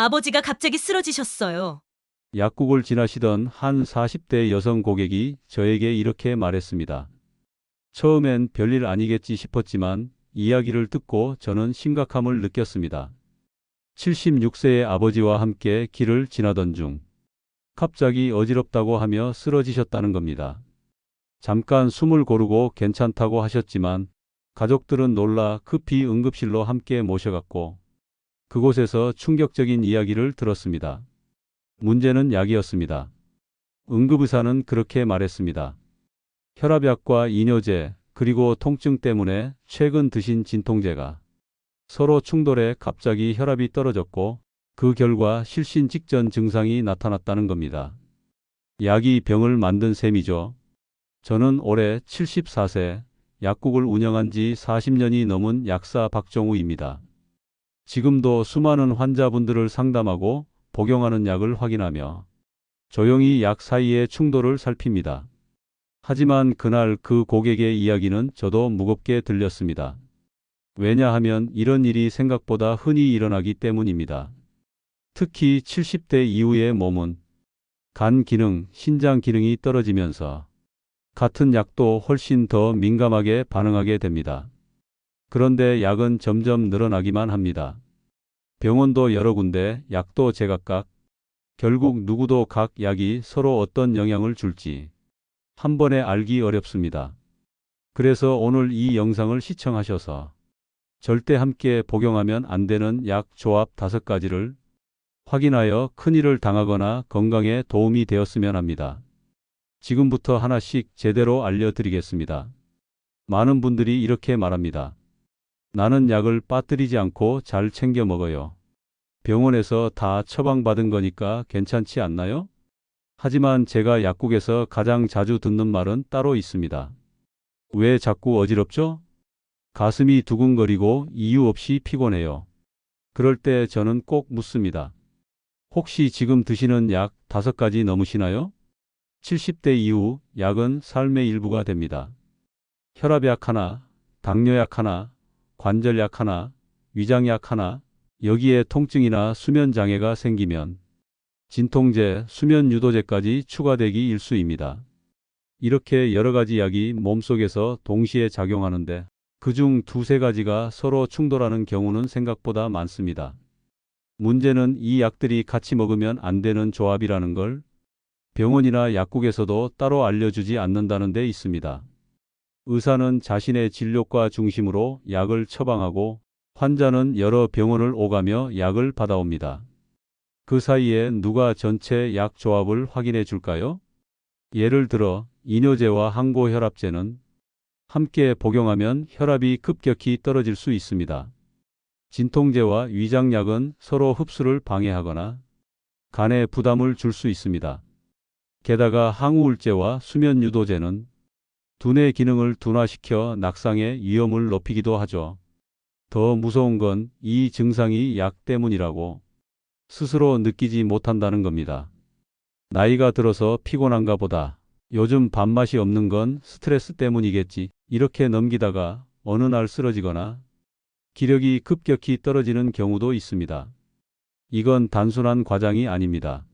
아버지가 갑자기 쓰러지셨어요. 약국을 지나시던 한 40대 여성 고객이 저에게 이렇게 말했습니다. 처음엔 별일 아니겠지 싶었지만 이야기를 듣고 저는 심각함을 느꼈습니다. 76세의 아버지와 함께 길을 지나던 중 갑자기 어지럽다고 하며 쓰러지셨다는 겁니다. 잠깐 숨을 고르고 괜찮다고 하셨지만 가족들은 놀라 급히 응급실로 함께 모셔갔고 그곳에서 충격적인 이야기를 들었습니다. 문제는 약이었습니다. 응급의사는 그렇게 말했습니다. 혈압약과 이뇨제 그리고 통증 때문에 최근 드신 진통제가 서로 충돌해 갑자기 혈압이 떨어졌고 그 결과 실신 직전 증상이 나타났다는 겁니다. 약이 병을 만든 셈이죠. 저는 올해 74세, 약국을 운영한 지 40년이 넘은 약사 박종우입니다. 지금도 수많은 환자분들을 상담하고 복용하는 약을 확인하며 조용히 약 사이의 충돌을 살핍니다. 하지만 그날 그 고객의 이야기는 저도 무겁게 들렸습니다. 왜냐하면 이런 일이 생각보다 흔히 일어나기 때문입니다. 특히 70대 이후의 몸은 간 기능, 신장 기능이 떨어지면서 같은 약도 훨씬 더 민감하게 반응하게 됩니다. 그런데 약은 점점 늘어나기만 합니다. 병원도 여러 군데, 약도 제각각, 결국 누구도 각 약이 서로 어떤 영향을 줄지 한 번에 알기 어렵습니다. 그래서 오늘 이 영상을 시청하셔서 절대 함께 복용하면 안 되는 약 조합 5가지를 확인하여 큰일을 당하거나 건강에 도움이 되었으면 합니다. 지금부터 하나씩 제대로 알려드리겠습니다. 많은 분들이 이렇게 말합니다. 나는 약을 빠뜨리지 않고 잘 챙겨 먹어요. 병원에서 다 처방받은 거니까 괜찮지 않나요? 하지만 제가 약국에서 가장 자주 듣는 말은 따로 있습니다. 왜 자꾸 어지럽죠? 가슴이 두근거리고 이유 없이 피곤해요. 그럴 때 저는 꼭 묻습니다. 혹시 지금 드시는 약 5가지 넘으시나요? 70대 이후 약은 삶의 일부가 됩니다. 혈압약 하나, 당뇨약 하나, 관절약 하나, 위장약 하나, 여기에 통증이나 수면 장애가 생기면 진통제, 수면 유도제까지 추가되기 일쑤입니다. 이렇게 여러 가지 약이 몸속에서 동시에 작용하는데 그중 2~3가지가 서로 충돌하는 경우는 생각보다 많습니다. 문제는 이 약들이 같이 먹으면 안 되는 조합이라는 걸 병원이나 약국에서도 따로 알려주지 않는다는 데 있습니다. 의사는 자신의 진료과 중심으로 약을 처방하고 환자는 여러 병원을 오가며 약을 받아옵니다. 그 사이에 누가 전체 약 조합을 확인해 줄까요? 예를 들어 이뇨제와 항고혈압제는 함께 복용하면 혈압이 급격히 떨어질 수 있습니다. 진통제와 위장약은 서로 흡수를 방해하거나 간에 부담을 줄 수 있습니다. 게다가 항우울제와 수면유도제는 두뇌 기능을 둔화시켜 낙상의 위험을 높이기도 하죠. 더 무서운 건 이 증상이 약 때문이라고 스스로 느끼지 못한다는 겁니다. 나이가 들어서 피곤한가 보다. 요즘 밥맛이 없는 건 스트레스 때문이겠지. 이렇게 넘기다가 어느 날 쓰러지거나 기력이 급격히 떨어지는 경우도 있습니다. 이건 단순한 과장이 아닙니다.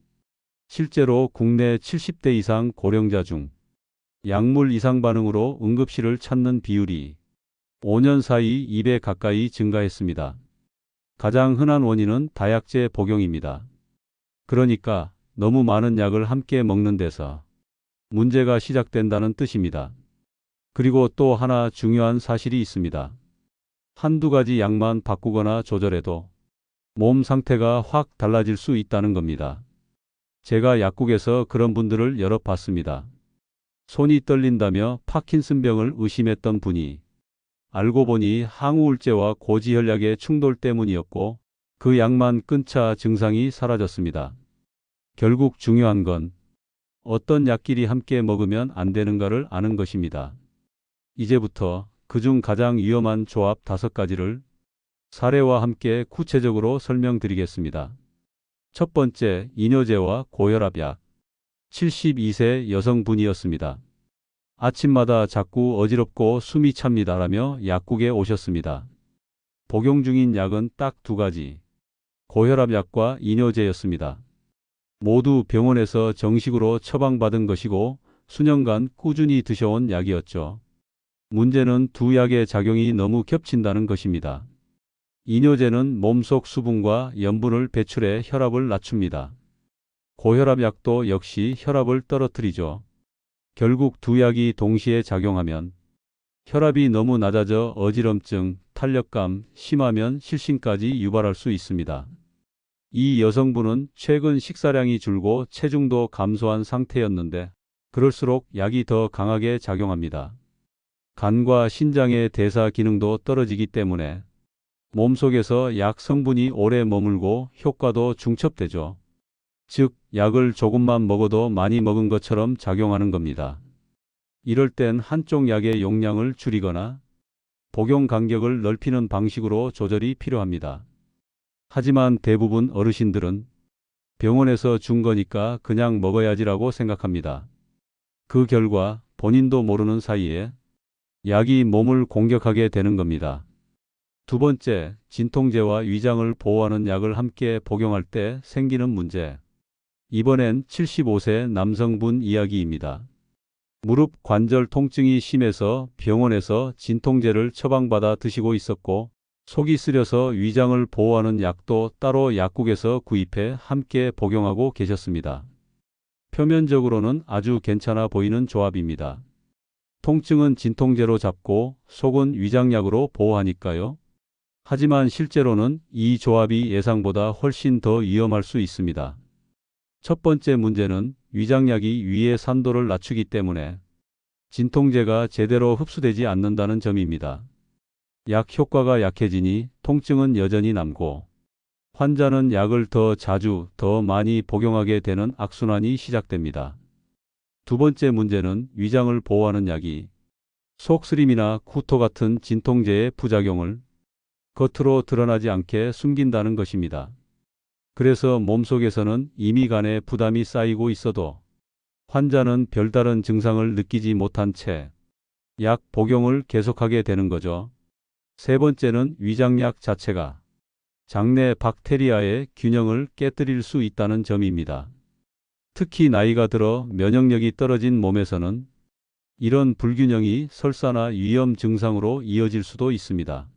실제로 국내 70대 이상 고령자 중 약물 이상 반응으로 응급실을 찾는 비율이 5년 사이 2배 가까이 증가했습니다. 가장 흔한 원인은 다약제 복용입니다. 그러니까 너무 많은 약을 함께 먹는 데서 문제가 시작된다는 뜻입니다. 그리고 또 하나 중요한 사실이 있습니다. 한두 가지 약만 바꾸거나 조절해도 몸 상태가 확 달라질 수 있다는 겁니다. 제가 약국에서 그런 분들을 여러 봤습니다. 손이 떨린다며 파킨슨병을 의심했던 분이 알고 보니 항우울제와 고지혈약의 충돌 때문이었고 그 약만 끊자 증상이 사라졌습니다. 결국 중요한 건 어떤 약끼리 함께 먹으면 안 되는가를 아는 것입니다. 이제부터 그중 가장 위험한 조합 5가지를 사례와 함께 구체적으로 설명드리겠습니다. 첫 번째, 이뇨제와 고혈압약. 72세 여성분이었습니다. 아침마다 자꾸 어지럽고 숨이 찹니다라며 약국에 오셨습니다. 복용 중인 약은 딱 2가지. 고혈압약과 이뇨제였습니다. 모두 병원에서 정식으로 처방받은 것이고 수년간 꾸준히 드셔온 약이었죠. 문제는 두 약의 작용이 너무 겹친다는 것입니다. 이뇨제는 몸속 수분과 염분을 배출해 혈압을 낮춥니다. 고혈압약도 역시 혈압을 떨어뜨리죠. 결국 두 약이 동시에 작용하면 혈압이 너무 낮아져 어지럼증, 탄력감, 심하면 실신까지 유발할 수 있습니다. 이 여성분은 최근 식사량이 줄고 체중도 감소한 상태였는데 그럴수록 약이 더 강하게 작용합니다. 간과 신장의 대사 기능도 떨어지기 때문에 몸속에서 약 성분이 오래 머물고 효과도 중첩되죠. 즉, 약을 조금만 먹어도 많이 먹은 것처럼 작용하는 겁니다. 이럴 땐 한쪽 약의 용량을 줄이거나 복용 간격을 넓히는 방식으로 조절이 필요합니다. 하지만 대부분 어르신들은 병원에서 준 거니까 그냥 먹어야지라고 생각합니다. 그 결과 본인도 모르는 사이에 약이 몸을 공격하게 되는 겁니다. 두 번째, 진통제와 위장을 보호하는 약을 함께 복용할 때 생기는 문제. 이번엔 75세 남성분 이야기입니다. 무릎 관절 통증이 심해서 병원에서 진통제를 처방받아 드시고 있었고 속이 쓰려서 위장을 보호하는 약도 따로 약국에서 구입해 함께 복용하고 계셨습니다. 표면적으로는 아주 괜찮아 보이는 조합입니다. 통증은 진통제로 잡고 속은 위장약으로 보호하니까요. 하지만 실제로는 이 조합이 예상보다 훨씬 더 위험할 수 있습니다. 첫 번째 문제는 위장약이 위의 산도를 낮추기 때문에 진통제가 제대로 흡수되지 않는다는 점입니다. 약 효과가 약해지니 통증은 여전히 남고 환자는 약을 더 자주, 더 많이 복용하게 되는 악순환이 시작됩니다. 두 번째 문제는 위장을 보호하는 약이 속쓰림이나 구토 같은 진통제의 부작용을 겉으로 드러나지 않게 숨긴다는 것입니다. 그래서 몸속에서는 이미 간에 부담이 쌓이고 있어도 환자는 별다른 증상을 느끼지 못한 채 약 복용을 계속하게 되는 거죠. 세 번째는 위장약 자체가 장내 박테리아의 균형을 깨뜨릴 수 있다는 점입니다. 특히 나이가 들어 면역력이 떨어진 몸에서는 이런 불균형이 설사나 위염 증상으로 이어질 수도 있습니다.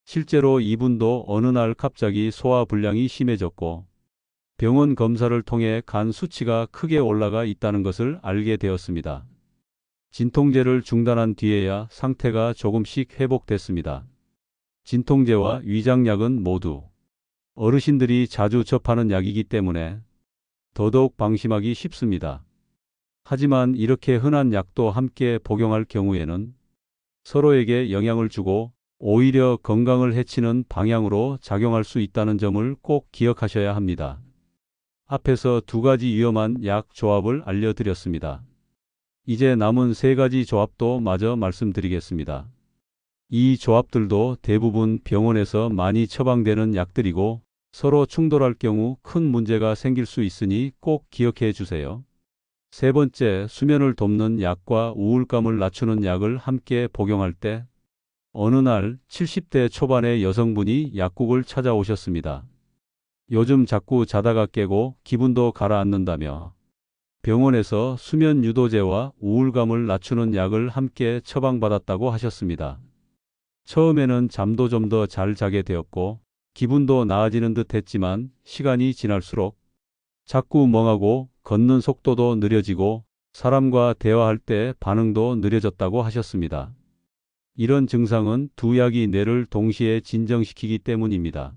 실제로 이분도 어느 날 갑자기 소화불량이 심해졌고 병원 검사를 통해 간 수치가 크게 올라가 있다는 것을 알게 되었습니다. 진통제를 중단한 뒤에야 상태가 조금씩 회복됐습니다. 진통제와 위장약은 모두 어르신들이 자주 접하는 약이기 때문에 더더욱 방심하기 쉽습니다. 하지만 이렇게 흔한 약도 함께 복용할 경우에는 서로에게 영향을 주고 오히려 건강을 해치는 방향으로 작용할 수 있다는 점을 꼭 기억하셔야 합니다. 앞에서 두 가지 위험한 약 조합을 알려드렸습니다. 이제 남은 세 가지 조합도 마저 말씀드리겠습니다. 이 조합들도 대부분 병원에서 많이 처방되는 약들이고 서로 충돌할 경우 큰 문제가 생길 수 있으니 꼭 기억해 주세요. 세 번째, 수면을 돕는 약과 우울감을 낮추는 약을 함께 복용할 때 어느 날 70대 초반의 여성분이 약국을 찾아오셨습니다. 요즘 자꾸 자다가 깨고 기분도 가라앉는다며 병원에서 수면 유도제와 우울감을 낮추는 약을 함께 처방받았다고 하셨습니다. 처음에는 잠도 좀 더 잘 자게 되었고 기분도 나아지는 듯 했지만 시간이 지날수록 자꾸 멍하고 걷는 속도도 느려지고 사람과 대화할 때 반응도 느려졌다고 하셨습니다. 이런 증상은 두 약이 뇌를 동시에 진정시키기 때문입니다.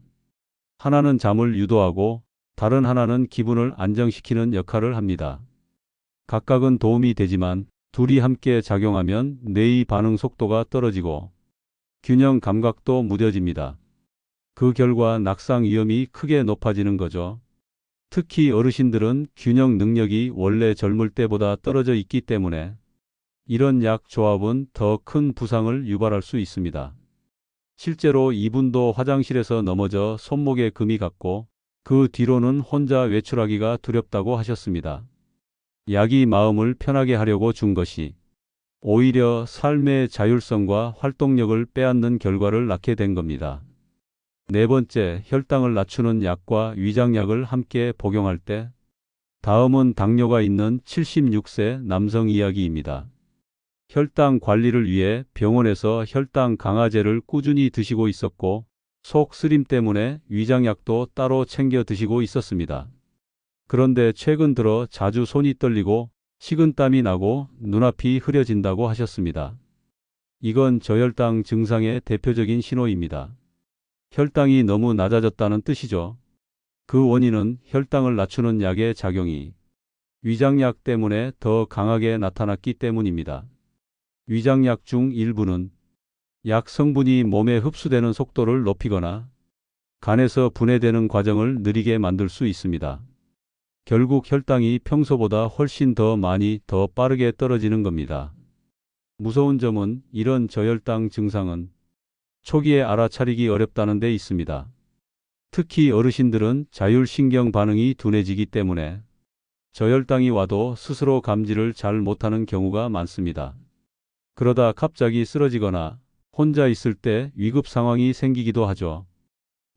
하나는 잠을 유도하고 다른 하나는 기분을 안정시키는 역할을 합니다. 각각은 도움이 되지만 둘이 함께 작용하면 뇌의 반응 속도가 떨어지고 균형 감각도 무뎌집니다. 그 결과 낙상 위험이 크게 높아지는 거죠. 특히 어르신들은 균형 능력이 원래 젊을 때보다 떨어져 있기 때문에 이런 약 조합은 더 큰 부상을 유발할 수 있습니다. 실제로 이분도 화장실에서 넘어져 손목에 금이 갔고 그 뒤로는 혼자 외출하기가 두렵다고 하셨습니다. 약이 마음을 편하게 하려고 준 것이 오히려 삶의 자율성과 활동력을 빼앗는 결과를 낳게 된 겁니다. 네 번째, 혈당을 낮추는 약과 위장약을 함께 복용할 때. 다음은 당뇨가 있는 76세 남성 이야기입니다. 혈당 관리를 위해 병원에서 혈당 강화제를 꾸준히 드시고 있었고, 속 쓰림 때문에 위장약도 따로 챙겨 드시고 있었습니다. 그런데 최근 들어 자주 손이 떨리고 식은땀이 나고 눈앞이 흐려진다고 하셨습니다. 이건 저혈당 증상의 대표적인 신호입니다. 혈당이 너무 낮아졌다는 뜻이죠. 그 원인은 혈당을 낮추는 약의 작용이 위장약 때문에 더 강하게 나타났기 때문입니다. 위장약 중 일부는 약 성분이 몸에 흡수되는 속도를 높이거나 간에서 분해되는 과정을 느리게 만들 수 있습니다. 결국 혈당이 평소보다 훨씬 더 많이 더 빠르게 떨어지는 겁니다. 무서운 점은 이런 저혈당 증상은 초기에 알아차리기 어렵다는 데 있습니다. 특히 어르신들은 자율신경 반응이 둔해지기 때문에 저혈당이 와도 스스로 감지를 잘 못하는 경우가 많습니다. 그러다 갑자기 쓰러지거나 혼자 있을 때 위급 상황이 생기기도 하죠.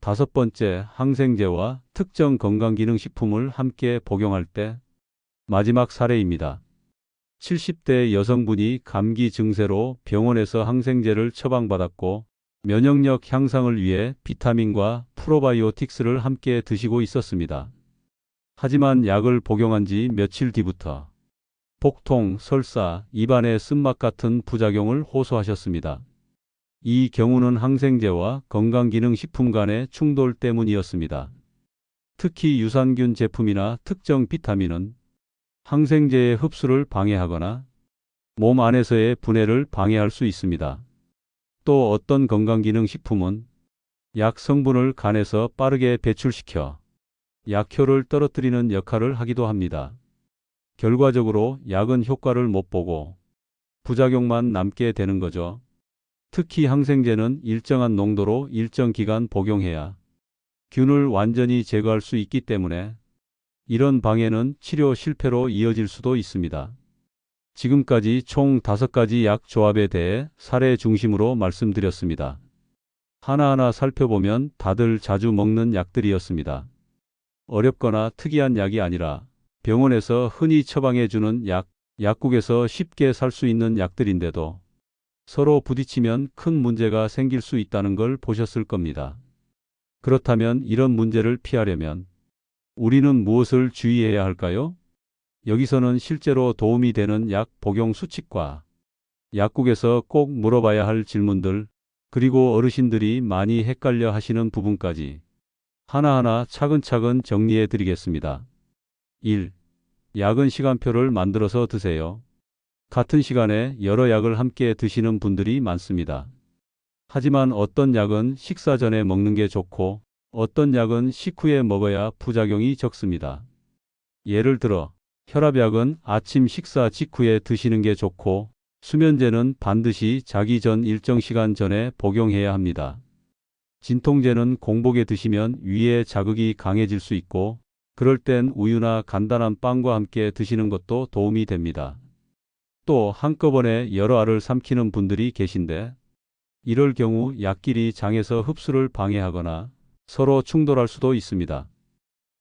다섯 번째, 항생제와 특정 건강기능식품을 함께 복용할 때. 마지막 사례입니다. 70대 여성분이 감기 증세로 병원에서 항생제를 처방받았고 면역력 향상을 위해 비타민과 프로바이오틱스를 함께 드시고 있었습니다. 하지만 약을 복용한 지 며칠 뒤부터 복통, 설사, 입안의 쓴맛 같은 부작용을 호소하셨습니다. 이 경우는 항생제와 건강기능식품 간의 충돌 때문이었습니다. 특히 유산균 제품이나 특정 비타민은 항생제의 흡수를 방해하거나 몸 안에서의 분해를 방해할 수 있습니다. 또 어떤 건강기능식품은 약 성분을 간에서 빠르게 배출시켜 약효를 떨어뜨리는 역할을 하기도 합니다. 결과적으로 약은 효과를 못 보고 부작용만 남게 되는 거죠. 특히 항생제는 일정한 농도로 일정 기간 복용해야 균을 완전히 제거할 수 있기 때문에 이런 방해는 치료 실패로 이어질 수도 있습니다. 지금까지 총 5가지 약 조합에 대해 사례 중심으로 말씀드렸습니다. 하나하나 살펴보면 다들 자주 먹는 약들이었습니다. 어렵거나 특이한 약이 아니라 병원에서 흔히 처방해주는 약, 약국에서 쉽게 살 수 있는 약들인데도 서로 부딪히면 큰 문제가 생길 수 있다는 걸 보셨을 겁니다. 그렇다면 이런 문제를 피하려면 우리는 무엇을 주의해야 할까요? 여기서는 실제로 도움이 되는 약 복용 수칙과 약국에서 꼭 물어봐야 할 질문들, 그리고 어르신들이 많이 헷갈려 하시는 부분까지 하나하나 차근차근 정리해 드리겠습니다. 1. 약은 시간표를 만들어서 드세요. 같은 시간에 여러 약을 함께 드시는 분들이 많습니다. 하지만 어떤 약은 식사 전에 먹는 게 좋고 어떤 약은 식후에 먹어야 부작용이 적습니다. 예를 들어 혈압약은 아침 식사 직후에 드시는 게 좋고 수면제는 반드시 자기 전 일정 시간 전에 복용해야 합니다. 진통제는 공복에 드시면 위에 자극이 강해질 수 있고 그럴 땐 우유나 간단한 빵과 함께 드시는 것도 도움이 됩니다. 또 한꺼번에 여러 알을 삼키는 분들이 계신데 이럴 경우 약끼리 장에서 흡수를 방해하거나 서로 충돌할 수도 있습니다.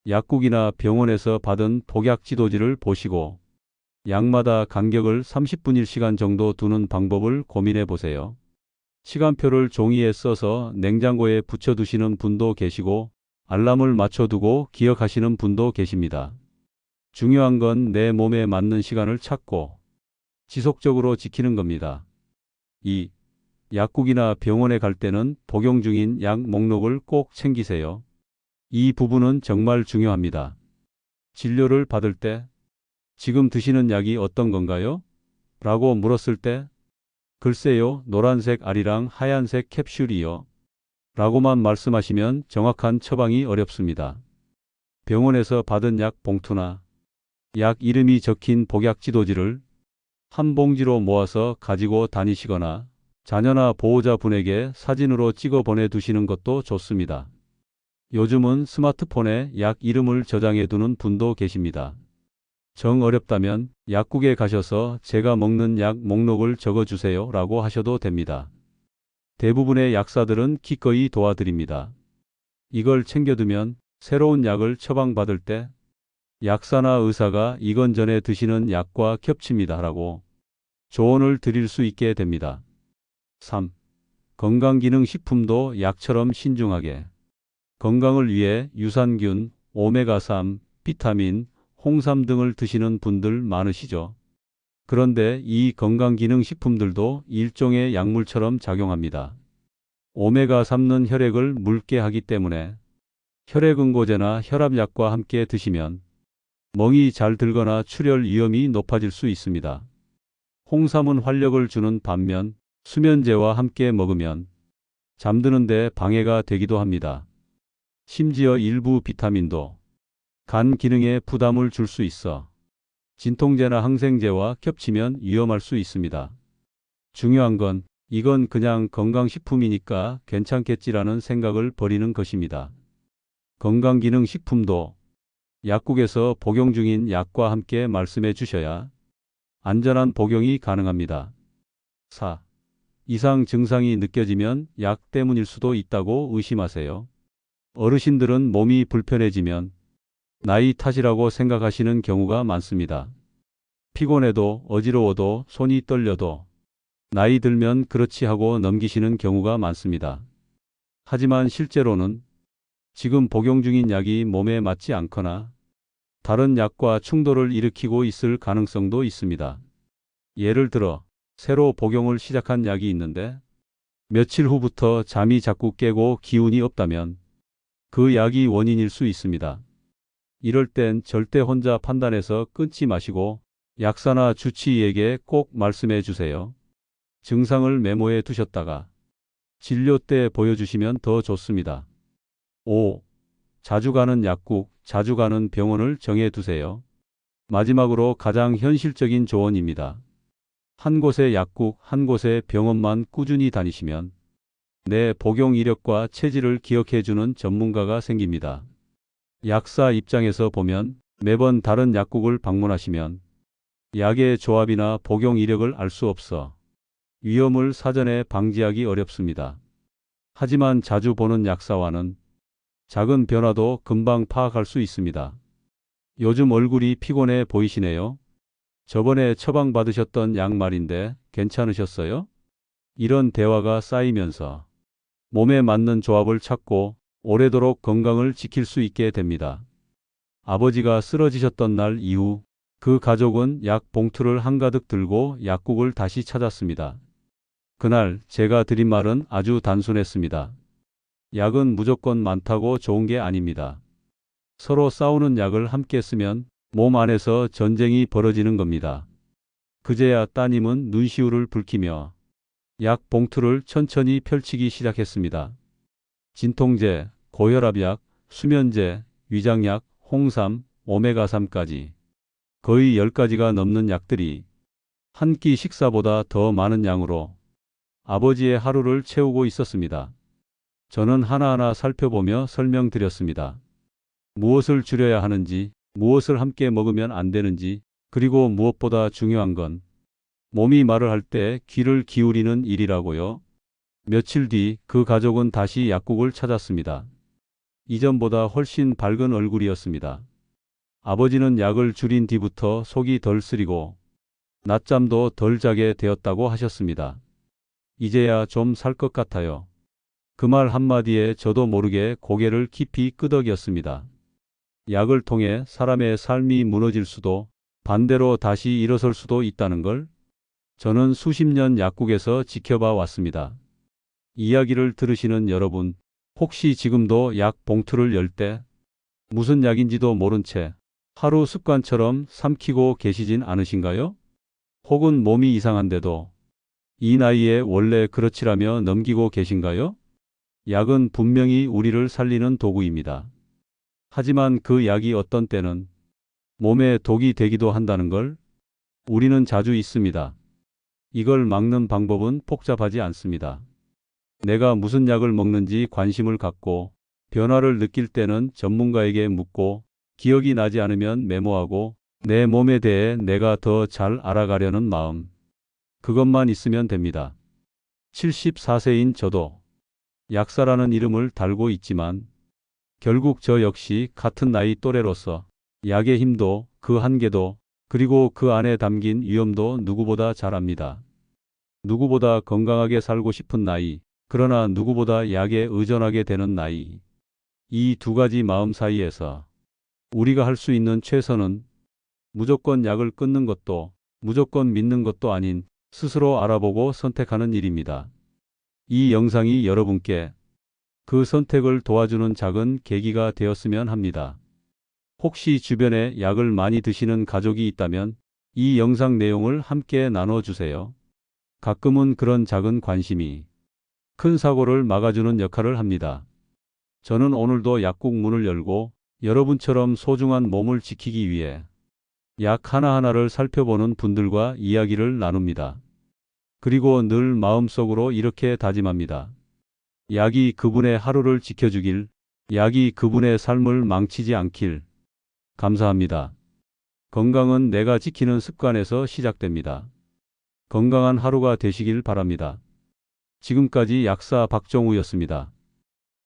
약국이나 병원에서 받은 복약 지도지를 보시고 약마다 간격을 30분 1시간 정도 두는 방법을 고민해 보세요. 시간표를 종이에 써서 냉장고에 붙여두시는 분도 계시고 알람을 맞춰두고 기억하시는 분도 계십니다. 중요한 건 내 몸에 맞는 시간을 찾고 지속적으로 지키는 겁니다. 2. 약국이나 병원에 갈 때는 복용 중인 약 목록을 꼭 챙기세요. 이 부분은 정말 중요합니다. 진료를 받을 때 지금 드시는 약이 어떤 건가요? 라고 물었을 때 글쎄요, 노란색 알이랑 하얀색 캡슐이요. 라고만 말씀하시면 정확한 처방이 어렵습니다. 병원에서 받은 약 봉투나 약 이름이 적힌 복약 지도지를 한 봉지로 모아서 가지고 다니시거나 자녀나 보호자분에게 사진으로 찍어 보내두시는 것도 좋습니다. 요즘은 스마트폰에 약 이름을 저장해 두는 분도 계십니다. 정 어렵다면 약국에 가셔서 제가 먹는 약 목록을 적어주세요 라고 하셔도 됩니다. 대부분의 약사들은 기꺼이 도와드립니다. 이걸 챙겨두면 새로운 약을 처방받을 때 약사나 의사가 이건 전에 드시는 약과 겹칩니다라고 조언을 드릴 수 있게 됩니다. 3. 건강기능식품도 약처럼 신중하게. 건강을 위해 유산균, 오메가3, 비타민, 홍삼 등을 드시는 분들 많으시죠? 그런데 이 건강기능식품들도 일종의 약물처럼 작용합니다. 오메가3는 혈액을 묽게 하기 때문에 혈액응고제나 혈압약과 함께 드시면 멍이 잘 들거나 출혈 위험이 높아질 수 있습니다. 홍삼은 활력을 주는 반면 수면제와 함께 먹으면 잠드는 데 방해가 되기도 합니다. 심지어 일부 비타민도 간 기능에 부담을 줄 수 있어 진통제나 항생제와 겹치면 위험할 수 있습니다. 중요한 건 이건 그냥 건강식품이니까 괜찮겠지라는 생각을 버리는 것입니다. 건강기능식품도 약국에서 복용 중인 약과 함께 말씀해 주셔야 안전한 복용이 가능합니다. 4. 이상 증상이 느껴지면 약 때문일 수도 있다고 의심하세요. 어르신들은 몸이 불편해지면 나이 탓이라고 생각하시는 경우가 많습니다. 피곤해도 어지러워도 손이 떨려도 나이 들면 그렇지 하고 넘기시는 경우가 많습니다. 하지만 실제로는 지금 복용 중인 약이 몸에 맞지 않거나 다른 약과 충돌을 일으키고 있을 가능성도 있습니다. 예를 들어 새로 복용을 시작한 약이 있는데 며칠 후부터 잠이 자꾸 깨고 기운이 없다면 그 약이 원인일 수 있습니다. 이럴 땐 절대 혼자 판단해서 끊지 마시고 약사나 주치의에게 꼭 말씀해 주세요. 증상을 메모해 두셨다가 진료 때 보여주시면 더 좋습니다. 5. 자주 가는 약국, 자주 가는 병원을 정해 두세요. 마지막으로 가장 현실적인 조언입니다. 한 곳의 약국, 한 곳의 병원만 꾸준히 다니시면 내 복용 이력과 체질을 기억해 주는 전문가가 생깁니다. 약사 입장에서 보면 매번 다른 약국을 방문하시면 약의 조합이나 복용 이력을 알 수 없어 위험을 사전에 방지하기 어렵습니다. 하지만 자주 보는 약사와는 작은 변화도 금방 파악할 수 있습니다. 요즘 얼굴이 피곤해 보이시네요. 저번에 처방받으셨던 약 말인데 괜찮으셨어요? 이런 대화가 쌓이면서 몸에 맞는 조합을 찾고 오래도록 건강을 지킬 수 있게 됩니다. 아버지가 쓰러지셨던 날 이후 그 가족은 약 봉투를 한가득 들고 약국을 다시 찾았습니다. 그날 제가 드린 말은 아주 단순했습니다. 약은 무조건 많다고 좋은 게 아닙니다. 서로 싸우는 약을 함께 쓰면 몸 안에서 전쟁이 벌어지는 겁니다. 그제야 따님은 눈시울을 붉히며 약 봉투를 천천히 펼치기 시작했습니다. 진통제, 고혈압약, 수면제, 위장약, 홍삼, 오메가3까지 거의 10가지가 넘는 약들이 한 끼 식사보다 더 많은 양으로 아버지의 하루를 채우고 있었습니다. 저는 하나하나 살펴보며 설명드렸습니다. 무엇을 줄여야 하는지, 무엇을 함께 먹으면 안 되는지, 그리고 무엇보다 중요한 건 몸이 말을 할 때 귀를 기울이는 일이라고요. 며칠 뒤 그 가족은 다시 약국을 찾았습니다. 이전보다 훨씬 밝은 얼굴이었습니다. 아버지는 약을 줄인 뒤부터 속이 덜 쓰리고 낮잠도 덜 자게 되었다고 하셨습니다. 이제야 좀 살 것 같아요. 그 말 한마디에 저도 모르게 고개를 깊이 끄덕였습니다. 약을 통해 사람의 삶이 무너질 수도 반대로 다시 일어설 수도 있다는 걸 저는 수십 년 약국에서 지켜봐 왔습니다. 이야기를 들으시는 여러분, 혹시 지금도 약 봉투를 열 때 무슨 약인지도 모른 채 하루 습관처럼 삼키고 계시진 않으신가요? 혹은 몸이 이상한데도 이 나이에 원래 그렇지라며 넘기고 계신가요? 약은 분명히 우리를 살리는 도구입니다. 하지만 그 약이 어떤 때는 몸에 독이 되기도 한다는 걸 우리는 자주 잊습니다. 이걸 막는 방법은 복잡하지 않습니다. 내가 무슨 약을 먹는지 관심을 갖고 변화를 느낄 때는 전문가에게 묻고 기억이 나지 않으면 메모하고 내 몸에 대해 내가 더 잘 알아가려는 마음. 그것만 있으면 됩니다. 74세인 저도 약사라는 이름을 달고 있지만 결국 저 역시 같은 나이 또래로서 약의 힘도 그 한계도 그리고 그 안에 담긴 위험도 누구보다 잘 압니다. 누구보다 건강하게 살고 싶은 나이, 그러나 누구보다 약에 의존하게 되는 나이. 이 두 가지 마음 사이에서 우리가 할 수 있는 최선은 무조건 약을 끊는 것도 무조건 믿는 것도 아닌 스스로 알아보고 선택하는 일입니다. 이 영상이 여러분께 그 선택을 도와주는 작은 계기가 되었으면 합니다. 혹시 주변에 약을 많이 드시는 가족이 있다면 이 영상 내용을 함께 나눠주세요. 가끔은 그런 작은 관심이 큰 사고를 막아주는 역할을 합니다. 저는 오늘도 약국 문을 열고 여러분처럼 소중한 몸을 지키기 위해 약 하나하나를 살펴보는 분들과 이야기를 나눕니다. 그리고 늘 마음속으로 이렇게 다짐합니다. 약이 그분의 하루를 지켜주길, 약이 그분의 삶을 망치지 않길. 감사합니다. 건강은 내가 지키는 습관에서 시작됩니다. 건강한 하루가 되시길 바랍니다. 지금까지 약사 박정우였습니다.